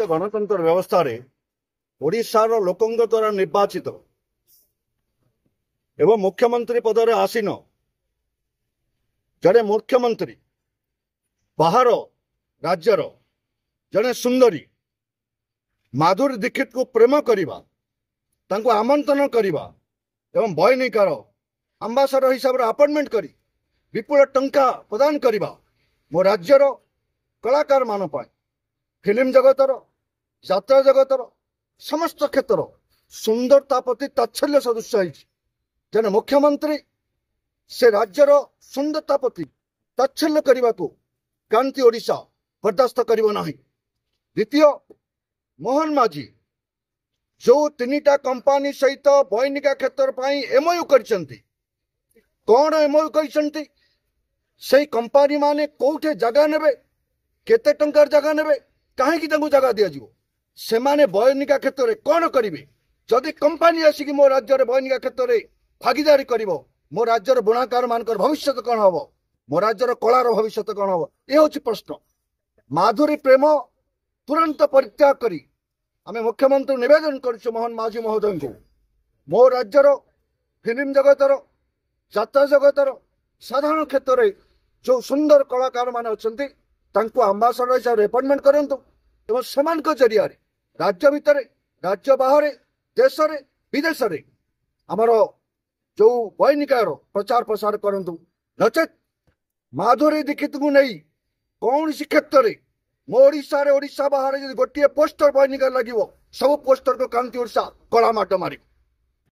गणतंत्र व्यवस्था रे ओडिशार लोकंग द्वारा निर्वाचित एवं मुख्यमंत्री पद रे आसीन जड़े मुख्यमंत्री बाहर राज्यर जड़े सुंदरी माधुरी दीक्षित को प्रेम करवा तांको आमंत्रण करवा एवं बयनिकार आंबासाडर हिसाब से अपॉइंटमेंट करी विपुल टंका प्रदान करवा मो राज्यर कलाकार मान फिल्म जगतर यात्रा जगतर समस्त क्षेत्र सुंदरता प्रति तात्सल्य सदृश जन मुख्यमंत्री से राज्यर सुंदरता प्रति तात्सल्य करने को क्रांति ओडिशा बर्दास्त करिबो नाही। द्वितीय मोहन माझी जो तीनटा कंपनी सहित बयनिका क्षेत्र पाई एमओयू करछंती कौन एमओयू करछंती से कंपनी माने कोठे जगह नेबे केते टंकार जगह नेबे काहे की तांको जगह दिया जीवो से माने बयनिका क्षेत्र रे कौन करिवे जदि कंपनी आसी कि मो राज्य रे बयनिका क्षेत्र रे भागीदारी करिवो मो राज्य रे बुणाकार मानकर भविष्य कौन हबो मो राज्य रे कलार भविष्य कौन हबो ए होछि प्रश्न। माधुरी प्रेम तुरंत परित्याग करी आमे मुख्यमंत्री निवेदन करछु मोहन माझी महोदय को मो राज्यर फिल्म जगतर यात्रा जगतर साधारण क्षेत्र रे जो सुंदर कलाकार माने अछंती तांको आंबासाडर हिसाब रे अपॉइंटमेंट करंतु एवं समान जरिया राज्य भितर राज्य बाहर देश रे विदेश रे आमर जो बयनिकार प्रचार प्रसार करंतु नचेत माधुरी दीक्षित को नहीं कौन सी क्षेत्र में मो ओडिशा बाहर गोटे पोस्टर बयनिकार लगे सब पोस्टर को क्रांति ओडिशा कला माट मारी।